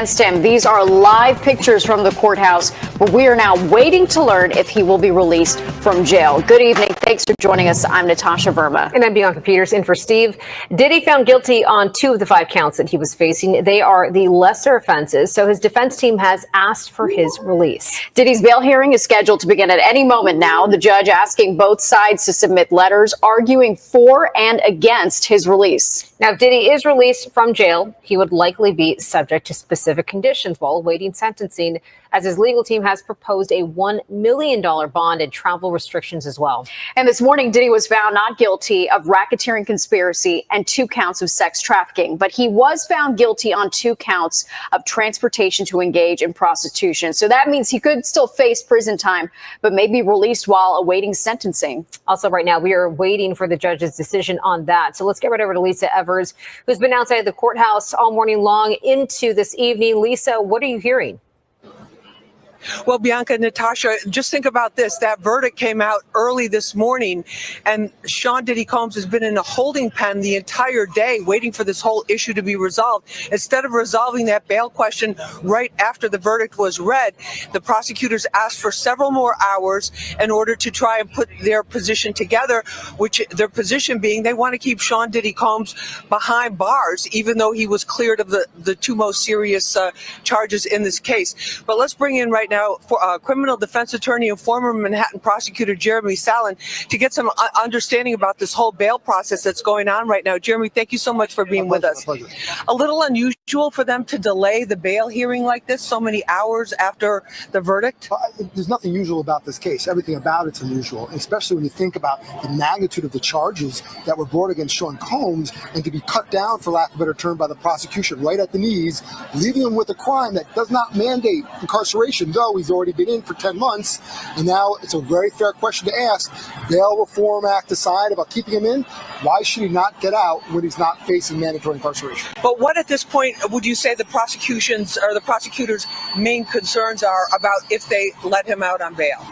against him. These are live pictures from the courthouse where we are now waiting to learn if he will be released from jail. Good evening. Thanks for joining us. I'm Natasha Verma. And I'm Bianca Peters in for Steve. Diddy found guilty on 2 of the 5 counts that he was facing. They are the lesser offenses, so his defense team has asked for his release. Diddy's bail hearing is scheduled to begin at any moment now. The judge asking both sides to submit letters arguing for and against his release. Now, if Diddy is released from jail, he would likely be subject to specific conditions while awaiting sentencing, as his legal team has proposed a $1 million bond and travel restrictions as well. And this morning, Diddy was found not guilty of racketeering conspiracy and 2 counts of sex trafficking, but he was found guilty on 2 counts of transportation to engage in prostitution. So that means he could still face prison time, but may be released while awaiting sentencing. Also, right now, we are waiting for the judge's decision on that. So let's get right over to Lisa Evers, who's been outside the courthouse all morning long into this evening. Lisa, what are you hearing? Well, Bianca, Natasha, just think about this. That verdict came out early this morning, and Sean Diddy Combs has been in a holding pen the entire day waiting for this whole issue to be resolved. Instead of resolving that bail question right after the verdict was read, the prosecutors asked for several more hours in order to try and put their position together, which their position being they want to keep Sean Diddy Combs behind bars, even though he was cleared of the 2 most serious charges in this case. But let's bring in right now for criminal defense attorney and former Manhattan prosecutor Jeremy Sallin to get some understanding about this whole bail process that's going on right now. Jeremy, thank you so much for being with us. A little unusual for them to delay the bail hearing like this so many hours after the verdict? There's nothing usual about this case. Everything about it's unusual, especially when you think about the magnitude of the charges that were brought against Sean Combs, and to be cut down, for lack of a better term, by the prosecution right at the knees, leaving him with a crime that does not mandate incarceration, though he's already been in for 10 months. And now it's a very fair question to ask. Bail Reform Act aside about keeping him in, why should he not get out when he's not facing mandatory incarceration? But what at this point would you say the prosecution's or the prosecutors' main concerns are about if they let him out on bail?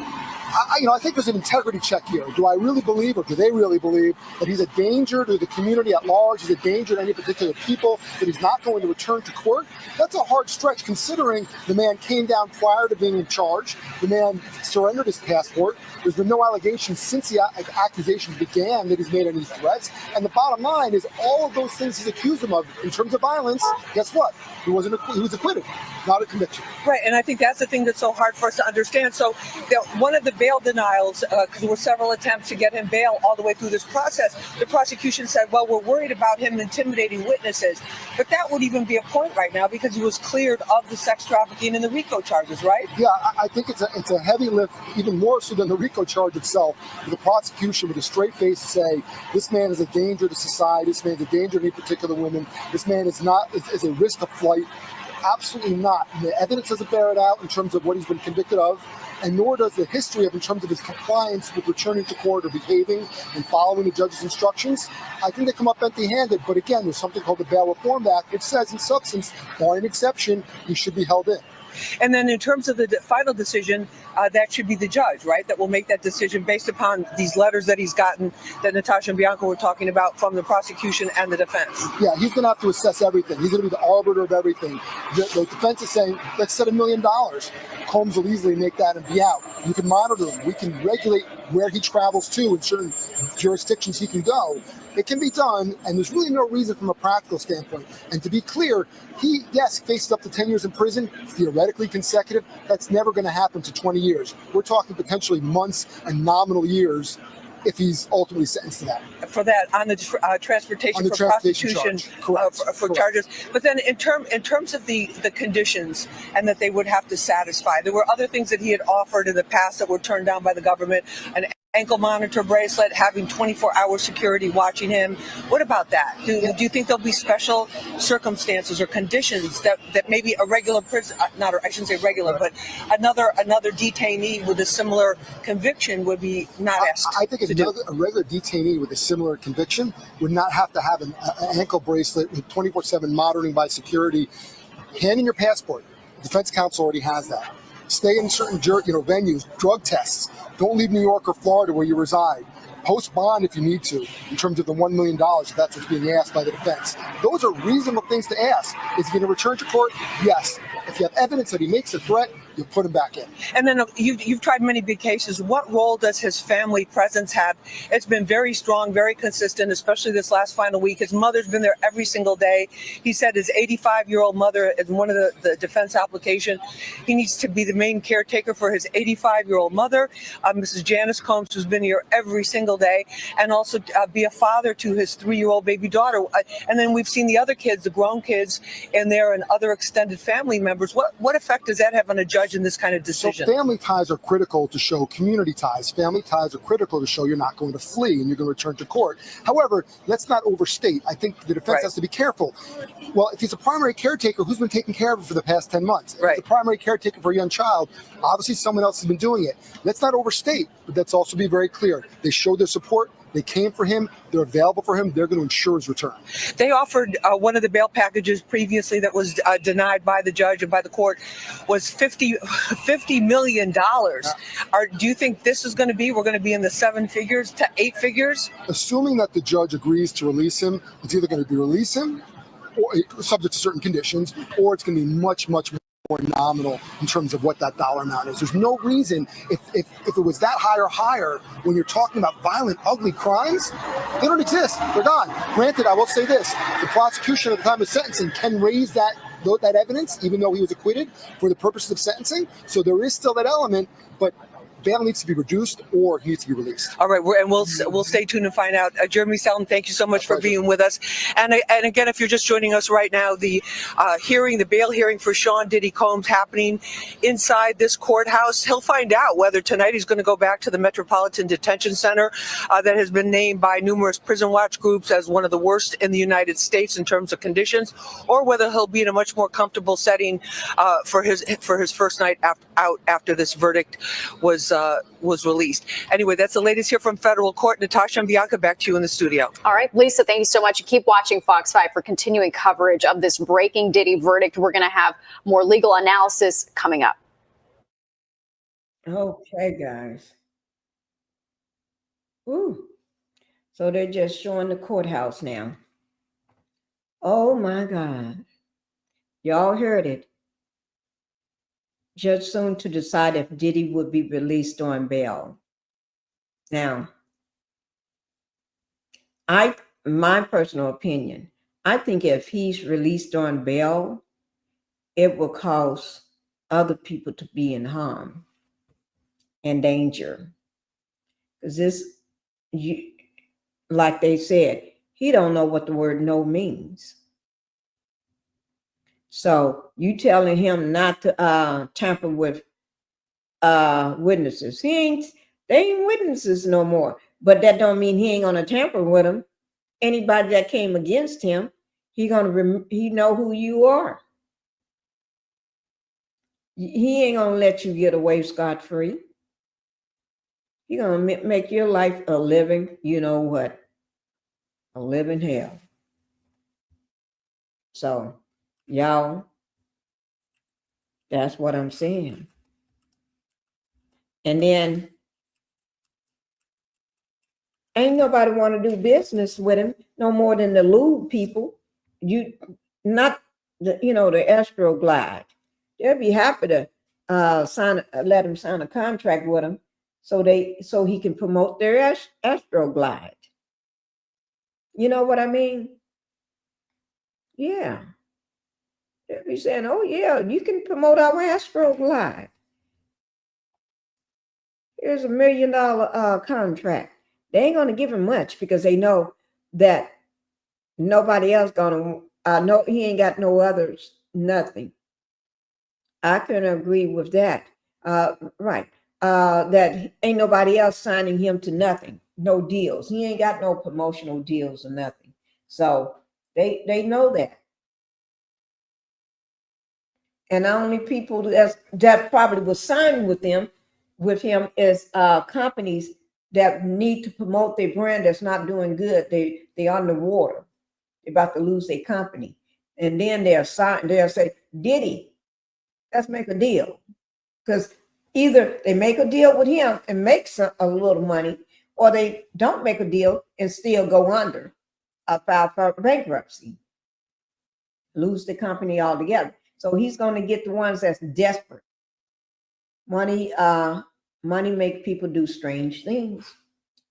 I think there's an integrity check here. Do I really believe, or do they really believe, that he's a danger to the community at large, he's a danger to any particular people, that he's not going to return to court? That's a hard stretch, considering the man came down prior to being in charge. The man surrendered his passport. There's been no allegations since the accusations began that he's made any threats. And the bottom line is all of those things he's accused him of in terms of violence, guess what? He was acquitted, not a conviction. Right, and I think that's the thing that's so hard for us to understand. So one of the bail denials, because there were several attempts to get him bail all the way through this process, the prosecution said, well, we're worried about him intimidating witnesses. But that would even be a point right now because he was cleared of the sex trafficking and the RICO charges, right? Yeah, I think it's a heavy lift, even more so than the RICO charge itself, for the prosecution with a straight face to say, this man is a danger to society, this man is a danger to any particular women, this man is a risk of flight. Absolutely not. And the evidence doesn't bear it out in terms of what he's been convicted of, and nor does the history in terms of his compliance with returning to court or behaving and following the judge's instructions. I think they come up empty-handed, but again, there's something called the Bail Reform Act, which says in substance, barring exception, he should be held in. And then in terms of the final decision, that should be the judge, right? That will make that decision based upon these letters that he's gotten that Natasha and Bianca were talking about from the prosecution and the defense. Yeah, he's going to have to assess everything. He's going to be the arbiter of everything. The defense is saying, let's set $1 million. Combs will easily make that and be out. You can monitor him. We can regulate where he travels to in certain jurisdictions he can go. It can be done, and there's really no reason from a practical standpoint. And to be clear, he, yes, faces up to 10 years in prison, theoretically consecutive. That's never going to happen to 20 years. We're talking potentially months and nominal years if he's ultimately sentenced to that. For that, on the transportation for prostitution for charges. But then in terms of the conditions and that they would have to satisfy, there were other things that he had offered in the past that were turned down by the government. An ankle monitor bracelet, having 24-hour security watching him. What about that? Do you think there'll be special circumstances or conditions that maybe a regular prison, I shouldn't say regular, but another detainee with a similar conviction would be not asked I think a regular detainee with a similar conviction would not have to have an ankle bracelet with 24/7 monitoring by security. Hand in your passport. The defense counsel already has that. Stay in certain venues, drug tests. Don't leave New York or Florida where you reside. Post bond if you need to, in terms of the $1 million, if that's what's being asked by the defense. Those are reasonable things to ask. Is he going to return to court? Yes. If you have evidence that he makes a threat, you put him back in. And then you've tried many big cases. What role does his family presence have? It's been very strong, very consistent, especially this last final week. His mother's been there every single day. He said his 85-year-old mother, in one of the defense application, he needs to be the main caretaker for his 85-year-old mother, Mrs. Janice Combs, who's been here every single day, and also be a father to his 3-year-old baby daughter. And then we've seen the other kids, the grown kids in there, and other extended family members. What effect does that have on a judge in this kind of decision? So family ties are critical to show community ties. Family ties are critical to show you're not going to flee and you're going to return to court. However, let's not overstate. I think the defense has to be careful. Well, if he's a primary caretaker, who's been taking care of him for the past 10 months? If he's a primary caretaker for a young child, obviously someone else has been doing it. Let's not overstate, but let's also be very clear. They showed their support. They came for him. They're available for him. They're going to ensure his return. They offered one of the bail packages previously that was denied by the judge and by the court was $50 million. Do you think this is going to be, we're going to be in the 7 figures to 8 figures? Assuming that the judge agrees to release him, it's either going to be release him, or subject to certain conditions, or it's going to be much, much more nominal in terms of what that dollar amount is. There's no reason, if it was that high or higher, when you're talking about violent, ugly crimes, they don't exist. They're gone. Granted, I will say this, the prosecution at the time of sentencing can raise that evidence, even though he was acquitted, for the purposes of sentencing. So there is still that element, but bail needs to be reduced or he needs to be released. All right, we'll stay tuned and find out. Jeremy Selden, thank you so much for being with us. And again, if you're just joining us right now, the bail hearing for Sean Diddy Combs happening inside this courthouse. He'll find out whether tonight he's going to go back to the Metropolitan Detention Center that has been named by numerous prison watch groups as one of the worst in the United States in terms of conditions, or whether he'll be in a much more comfortable setting for his first night out after this verdict was released. Anyway, that's the latest here from federal court. Natasha and Bianca, back to you in the studio. All right, Lisa, thank you so much. Keep watching Fox 5 for continuing coverage of this breaking Diddy verdict. We're going to have more legal analysis coming up. Okay, guys. Ooh. So they're just showing the courthouse now. Oh my God. Y'all heard it. Judge soon to decide if Diddy would be released on bail. Now, my personal opinion, I think if he's released on bail, it will cause other people to be in harm and danger. Because like they said, he don't know what the word no means. So you telling him not to tamper with witnesses. They ain't witnesses no more. But that don't mean he ain't gonna tamper with them. Anybody that came against him, he know who you are. He ain't gonna let you get away scot-free. He gonna make your life a living, you know what? A living hell. So y'all, that's what I'm saying. And then ain't nobody want to do business with him no more than the lewd people. Not the Astro Glide. They'll be happy to let him sign a contract with him so he can promote their Astro Glide. You know what I mean? Yeah. They'll be saying, oh, yeah, you can promote our Astro Glide. Here's $1 million contract. They ain't going to give him much because they know that nobody else going to, know he ain't got no others, nothing. I couldn't agree with that. Right. That ain't nobody else signing him to nothing, no deals. He ain't got no promotional deals or nothing. So they know that. And the only people that probably will sign with him is companies that need to promote their brand that's not doing good. They underwater. They're about to lose their company. And then they'll say, Diddy, let's make a deal. Because either they make a deal with him and make a little money, or they don't make a deal and still go under, file for bankruptcy, lose the company altogether. So he's going to get the ones that's desperate. Money make people do strange things.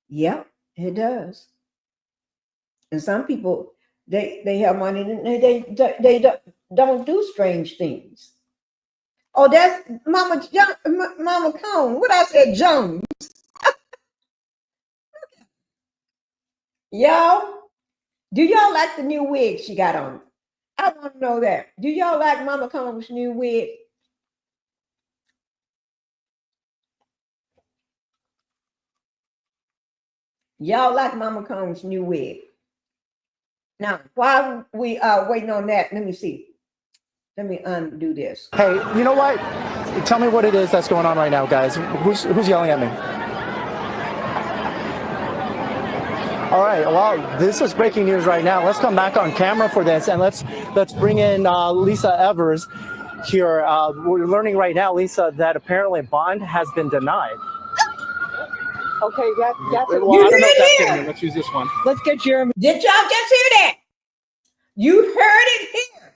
Yep, it does. And some people, they have money and they don't do strange things. Oh, that's Mama Cone. What I said, Jones. Y'all, do y'all like the new wig she got on? I want to know that. Do y'all like Mama Cone's new wig? Y'all like Mama Combs' new wig. Now, while we are waiting on that, let me see. Let me undo this. Hey, you know what? Tell me what it is that's going on right now, guys. Who's yelling at me? All right, well, this is breaking news right now. Let's come back on camera for this, and let's bring in Lisa Evers here. We're learning right now, Lisa, that apparently bond has been denied. Okay, that's Well, I don't know if that's getting me. Let's use this one. Let's get Jeremy. Did y'all just hear that? You heard it here.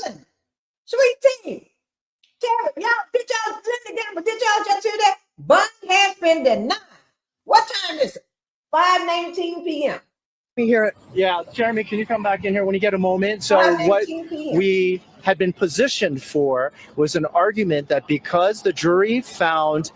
Helen, sweet tea. Terry, y'all, did y'all listen again? But did y'all just hear that? Bond has been denied. What time is it? 5:19 p.m. We hear it. Yeah, Jeremy, can you come back in here when you get a moment? So what we had been positioned for was an argument that because the jury found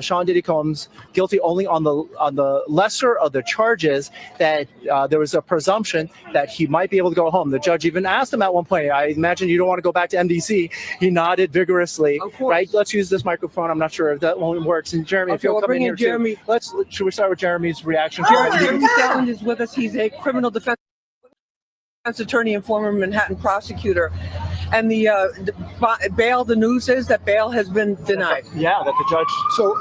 Sean Diddy Combs guilty only on the lesser of the charges, that there was a presumption that he might be able to go home. The judge even asked him at one point, I imagine you don't want to go back to MDC. He nodded vigorously. Right? Let's use this microphone. I'm not sure if that one works. And Jeremy, if you'll come in here Jeremy. too. Should we start with Jeremy's reaction? Jeremy Stellan is with us. He's a criminal defense attorney and former Manhattan prosecutor. And the bail, the news is that bail has been denied. Yeah, that the judge. So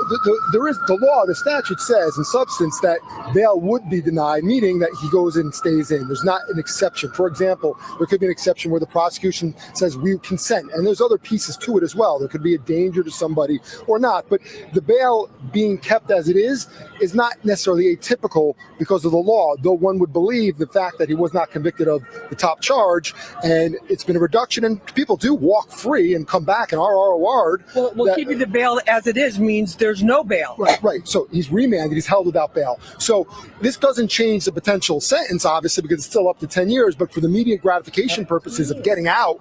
there is the law, the statute says in substance that bail would be denied, meaning that he goes in and stays in. There's not an exception. For example, there could be an exception where the prosecution says we consent, and there's other pieces to it as well. There could be a danger to somebody or not, but the bail being kept as it is not necessarily atypical because of the law, though one would believe the fact that he was not convicted of the top charge and it's been a reduction, and people do walk free and come back and RROR'd. Well, keeping the bail as it is means there's no bail. Right. So he's remanded, he's held without bail. So this doesn't change the potential sentence, obviously, because it's still up to 10 years, but for the immediate gratification purposes of getting out,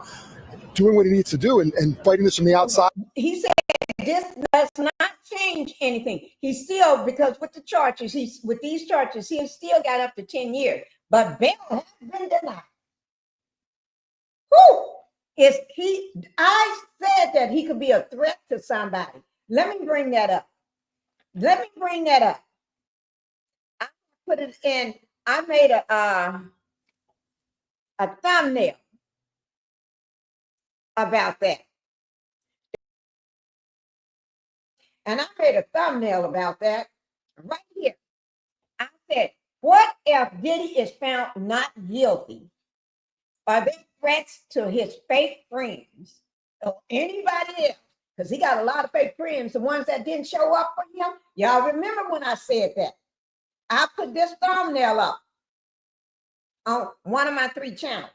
doing what he needs to do and fighting this from the outside. He said this does not change anything. He's still, because with the charges, with these charges, he has still got up to 10 years, but bail has been denied. Who is he? I said that he could be a threat to somebody. Let me bring that up. I put it in. I made a thumbnail about that. And I made a thumbnail about that right here. I said, what if Diddy is found not guilty? Are they threats to his fake friends or anybody else? Because he got a lot of fake friends, the ones that didn't show up for him. Y'all remember when I said that? I put this thumbnail up on one of my 3 channels.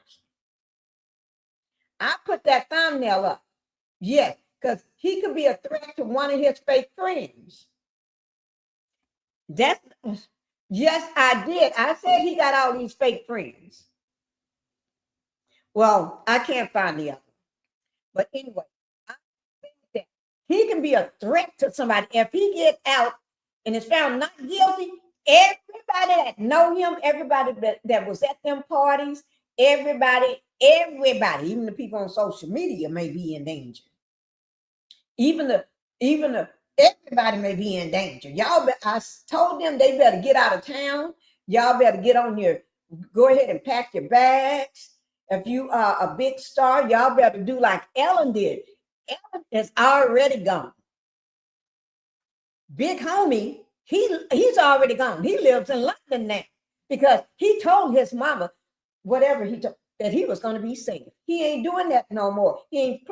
I put that thumbnail up. Yes, because he could be a threat to one of his fake friends. Yes, I did. I said he got all these fake friends. Well, I can't find the other. But anyway, I think that he can be a threat to somebody. If he gets out and is found not guilty, everybody that know him, everybody that was at them parties, everybody, even the people on social media may be in danger. Even the everybody may be in danger. I told them they better get out of town. Y'all better go ahead and pack your bags. If you are a big star, y'all better do like Ellen did. Ellen is already gone. Big homie, he's already gone. He lives in London now because he told his mama, whatever he told, that he was going to be safe. He ain't doing that no more. He ain't.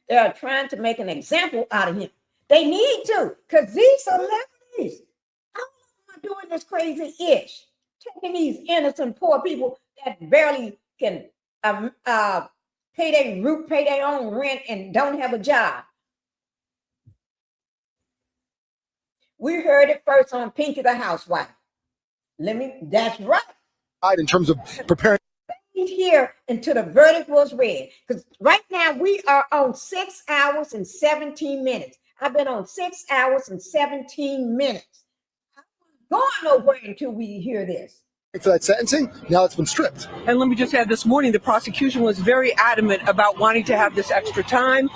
They are trying to make an example out of him. They need to, because these celebrities, I don't know why doing this crazy ish, taking these innocent poor people that barely can pay their own rent and don't have a job. We heard it first on Pinkie the Housewife. That's right. In terms of preparing Here until the verdict was read, because right now we are on 6 hours and 17 minutes. I've been on 6 hours and 17 minutes. I'm not going nowhere until we hear this. for that sentencing, now it's been stripped. And let me just add, this morning, the prosecution was very adamant about wanting to have this extra time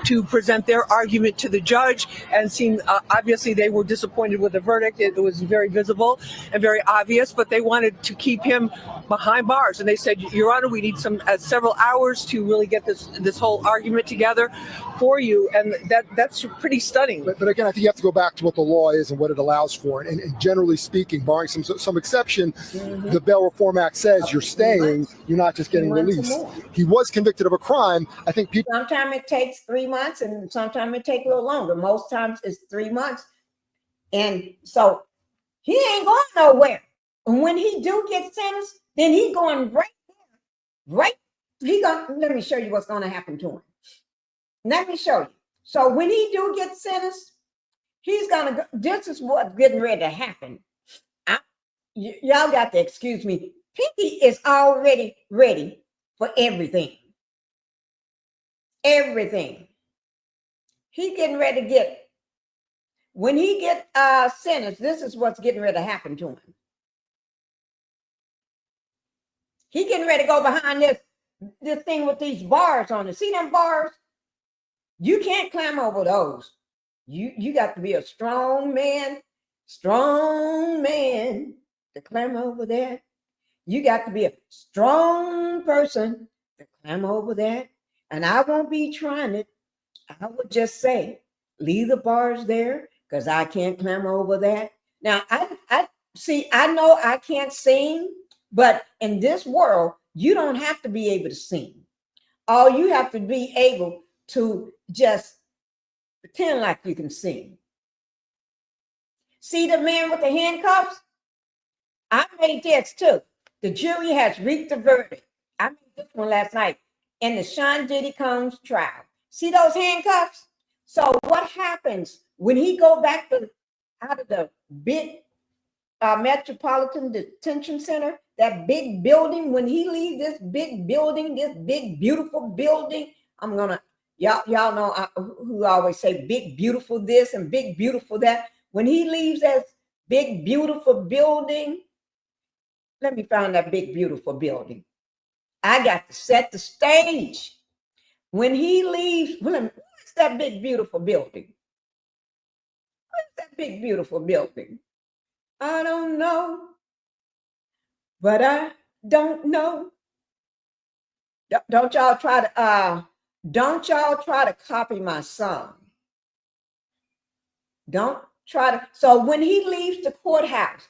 to present their argument to the judge, and seemed, obviously they were disappointed with the verdict. It was very visible and very obvious, but they wanted to keep him behind bars. And they said, Your Honor, we need several hours to really get this whole argument together for you. And that's pretty stunning. But again, I think you have to go back to what the law is and what it allows for. And generally speaking, barring some exception, the Bail Reform Act says you're staying, you're not just getting released. He was convicted of a crime. I think people. Sometimes it takes 3 months and sometimes it takes a little longer. Most times it's 3 months. And so he ain't going nowhere. And when he do get sentenced, then he going right there. Let me show you what's going to happen to him. Let me show you. So when he do get sentenced, he's going to go. This is what's getting ready to happen. Y'all got to excuse me. Pinkie is already ready for everything. Everything. He getting ready to get. When he get sentenced, this is what's getting ready to happen to him. He getting ready to go behind this thing with these bars on it. See them bars? You can't climb over those. You got to be a strong man to climb over that. You got to be a strong person to climb over that. And I won't be trying it. I would just say, leave the bars there because I can't climb over that. Now, I know I can't sing, but in this world, you don't have to be able to sing. All you have to be able to just pretend like you can sing. See the man with the handcuffs? I made this too. The jury has reached a verdict. I made this one last night in the Sean Diddy Combs trial. See those handcuffs? So what happens when he go back out of the big Metropolitan Detention Center, that big building, when he leaves this big building, this big, beautiful building, y'all know who always say big, beautiful this and big, beautiful that. When he leaves that big, beautiful building, let me find that big, beautiful building. I got to set the stage. When he leaves, what's that big, beautiful building? What's that big, beautiful building? I don't know, but I don't know. Don't y'all try to copy my song. Don't try to. So when he leaves the courthouse,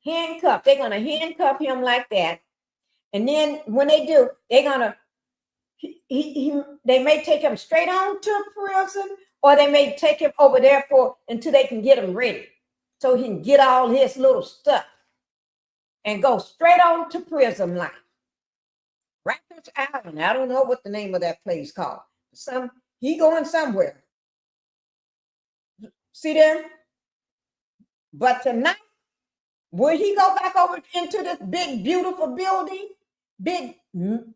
handcuffed, they're gonna handcuff him like that. And then when they do, they're gonna they may take him straight on to prison, or they may take him over there until they can get him ready. So he can get all his little stuff and go straight on to prison life. Rikers Island. I don't know what the name of that place called. He going somewhere. See them? But tonight, will he go back over into this big, beautiful building? Big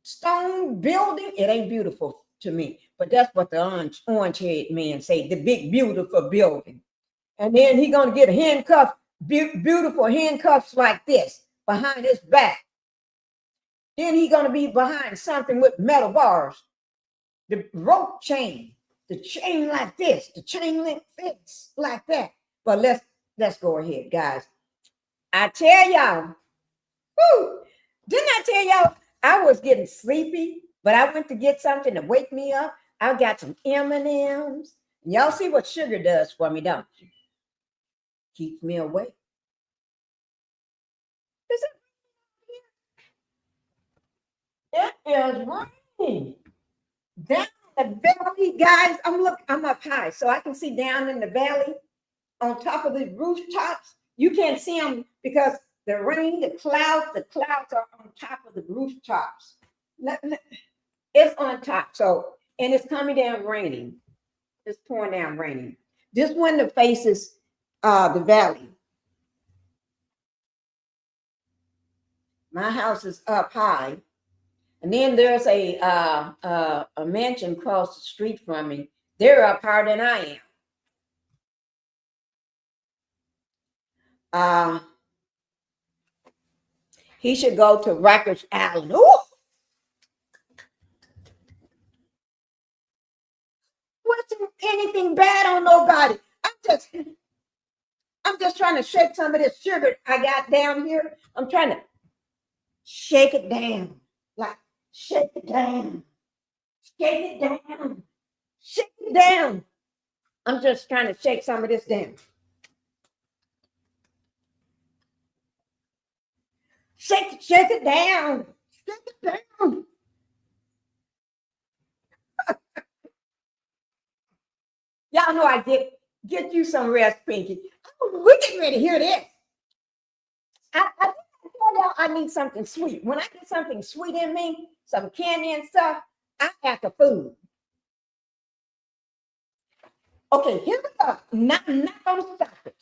stone building? It ain't beautiful to me. But that's what the orange-haired man say, the big, beautiful building. And then he going to get handcuffed, beautiful handcuffs like this behind his back. Then he going to be behind something with metal bars. The rope chain, the chain like this, the chain link fits like that. But let's go ahead, guys. I tell y'all, didn't I tell y'all I was getting sleepy, but I went to get something to wake me up. I got some M&Ms. Y'all see what sugar does for me, don't you? Keeps me awake. Is it? It is raining down the Bell guys, I'm up high, so I can see down in the valley on top of the rooftops. You can't see them because the rain, the clouds are on top of the rooftops. It's on top, so, and it's coming down raining. It's pouring down raining. This window faces the valley. My house is up high. And then there's a mansion across the street from me. They're up higher than I am. He should go to Rikers Island. Ooh! Wasn't anything bad on nobody. I'm just trying to shake some of this sugar I got down here. I'm trying to shake it down. Like, shake it down. Shake it down. Shake it down. I'm just trying to shake some of this down. Shake it down. Shake it down. Y'all know I get you some rest, Pinkie. Oh, we're getting ready to hear this. I tell y'all I need something sweet. When I get something sweet in me, some candy and stuff, I act a fool. Okay, here we go. Not gonna stop it.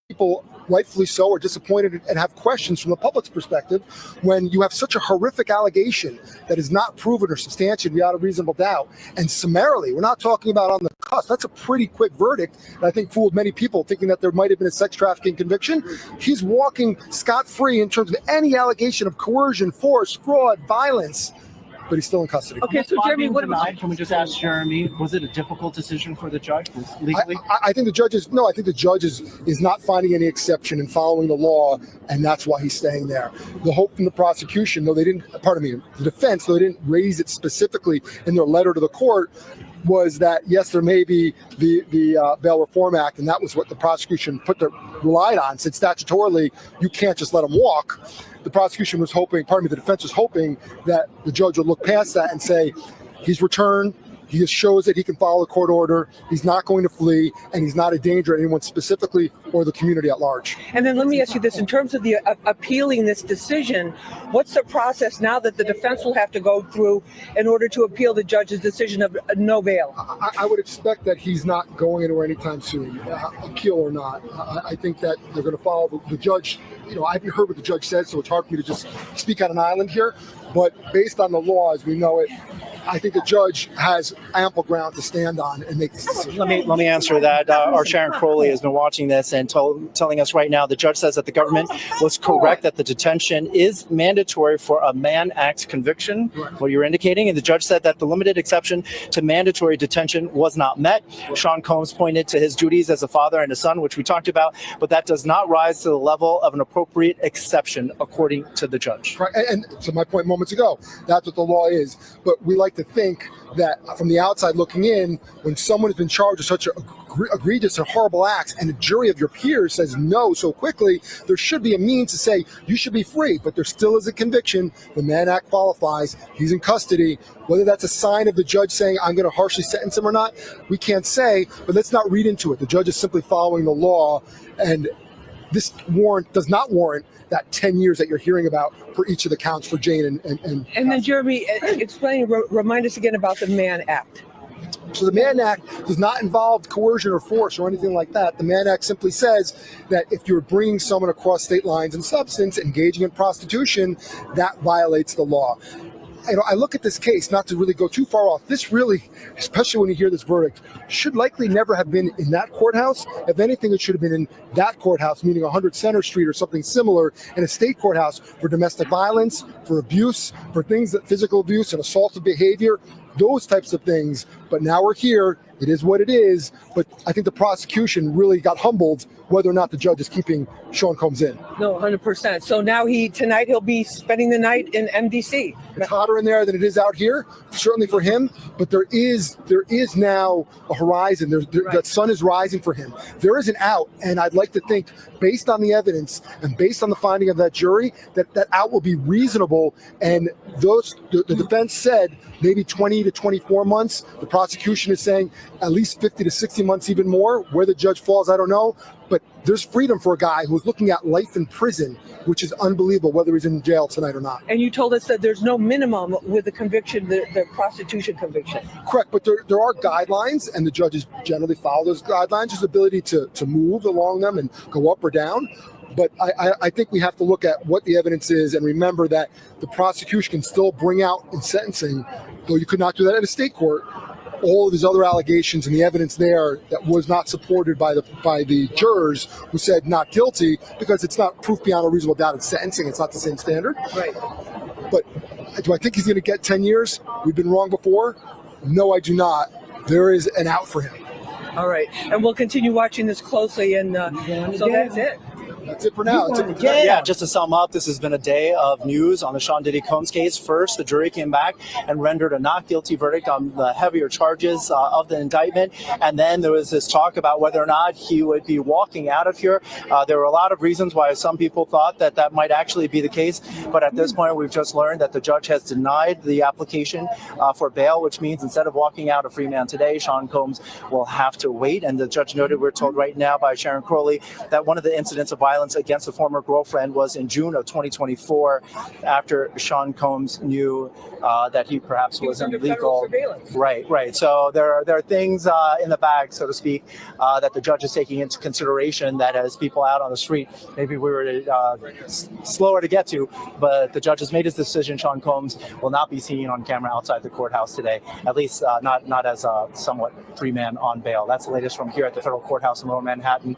People, rightfully so, are disappointed and have questions from the public's perspective when you have such a horrific allegation that is not proven or substantiated beyond a reasonable doubt. And summarily, we're not talking about on the cusp. That's a pretty quick verdict that I think fooled many people, thinking that there might have been a sex trafficking conviction. He's walking scot-free in terms of any allegation of coercion, force, fraud, violence, but he's still in custody. Okay, so Jeremy, can we just ask Jeremy, was it a difficult decision for the judge legally? I think the judge is not finding any exception and following the law, and that's why he's staying there. The hope from the prosecution, the defense, though they didn't raise it specifically in their letter to the court, was that yes, there may be the Bail Reform Act, and that was what the prosecution relied on, since statutorily you can't just let him walk. The prosecution was hoping, the defense was hoping that the judge would look past that and say, he's returned, he shows that he can follow a court order, he's not going to flee, and he's not a danger to anyone specifically or the community at large. And then let me ask you this, in terms of the appealing this decision, what's the process now that the defense will have to go through in order to appeal the judge's decision of no bail? I would expect that he's not going anywhere anytime soon, appeal or not. I think that they're going to follow the judge. I haven't heard what the judge said, so it's hard for me to just speak on an island here. But based on the law as we know it, I think the judge has ample ground to stand on and make this decision. Let me answer that. Our Sharon Crowley has been watching this and telling us right now the judge says that the government was correct that the detention is mandatory for a Mann Act conviction, what you're indicating, and the judge said that the limited exception to mandatory detention was not met. Sean Combs pointed to his duties as a father and a son, which we talked about, but that does not rise to the level of an appropriate exception, according to the judge. Right, and to my point moments ago, that's what the law is. But we like to think that from the outside looking in, when someone has been charged with such egregious and horrible acts and a jury of your peers says no so quickly, there should be a means to say you should be free, but there still is a conviction. The Mann Act qualifies. He's in custody. Whether that's a sign of the judge saying I'm going to harshly sentence him or not, we can't say, but let's not read into it. The judge is simply following the law, and this warrant does not warrant that 10 years that you're hearing about for each of the counts for Jane and then Jeremy, remind us again about the Mann Act. So the Mann Act does not involve coercion or force or anything like that. The Mann Act simply says that if you're bringing someone across state lines in substance, engaging in prostitution, that violates the law. I look at this case, not to really go too far off, this really, especially when you hear this verdict, should likely never have been in that courthouse. If anything, it should have been in that courthouse, meaning 100 Center Street or something similar, in a state courthouse for domestic violence, for abuse, for things that physical abuse and assaultive behavior, those types of things. But now we're here It is what it is, but I think the prosecution really got humbled whether or not the judge is keeping Sean Combs in. No, 100%. So now tonight he'll be spending the night in MDC. It's hotter in there than it is out here, certainly for him. But there is now a horizon. That sun is rising for him. There is an out, and I'd like to think, based on the evidence and based on the finding of that jury, that out will be reasonable. And the defense said maybe 20 to 24 months. The prosecution is saying at least 50 to 60 months, even more. Where the judge falls, I don't know. But there's freedom for a guy who's looking at life in prison, which is unbelievable, whether he's in jail tonight or not. And you told us that there's no minimum with the conviction, the prostitution conviction. Correct, but there are guidelines, and the judges generally follow those guidelines. There's the ability to move along them and go up or down. But I think we have to look at what the evidence is and remember that the prosecution can still bring out in sentencing, though you could not do that at a state court, all of his other allegations and the evidence there that was not supported by the jurors who said not guilty, because it's not proof beyond a reasonable doubt in sentencing. It's not the same standard. Right. But do I think he's going to get 10 years? We've been wrong before. No, I do not. There is an out for him. All right. And we'll continue watching this closely. And so that's it. That's it for now. Yeah, just to sum up, this has been a day of news on the Sean Diddy Combs case. First, the jury came back and rendered a not guilty verdict on the heavier charges of the indictment. And then there was this talk about whether or not he would be walking out of here. There were a lot of reasons why some people thought that might actually be the case. But at this point, we've just learned that the judge has denied the application for bail, which means instead of walking out a free man today, Sean Combs will have to wait. And the judge noted, we're told right now by Sharon Crowley, that one of the incidents of violence against a former girlfriend was in June of 2024, after Sean Combs knew that he perhaps was illegal. Right. So there are things in the bag, so to speak, that the judge is taking into consideration, that as people out on the street, maybe we were slower to get to, but the judge has made his decision. Sean Combs will not be seen on camera outside the courthouse today, at least not as a somewhat free man on bail. That's the latest from here at the federal courthouse in Lower Manhattan.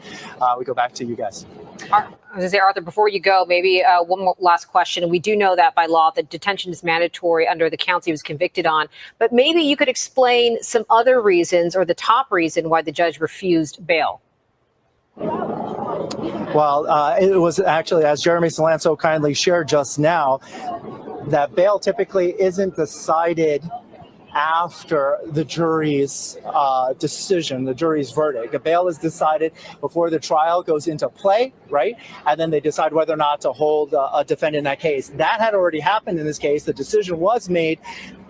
We go back to you guys. I was going to say, Arthur, before you go, maybe one more last question. We do know that by law, that detention is mandatory under the counts he was convicted on. But maybe you could explain some other reasons, or the top reason why the judge refused bail. Well, it was actually, as Jeremy Salan so kindly shared just now, that bail typically isn't decided after the jury's decision, the jury's verdict. A bail is decided before the trial goes into play, right? And then they decide whether or not to hold a defendant in that case. That had already happened in this case. The decision was made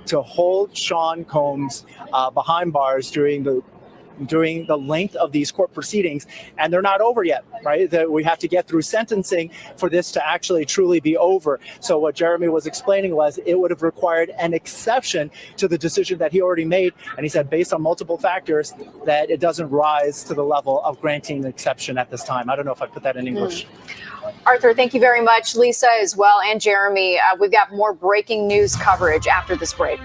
to hold Sean Combs behind bars during the length of these court proceedings, and they're not over yet, right? That we have to get through sentencing for this to actually truly be over. So what Jeremy was explaining was it would have required an exception to the decision that he already made, and he said based on multiple factors that it doesn't rise to the level of granting an exception at this time. I don't know if I put that in English. Arthur, thank you very much. Lisa as well, and Jeremy. We've got more breaking news coverage after this break.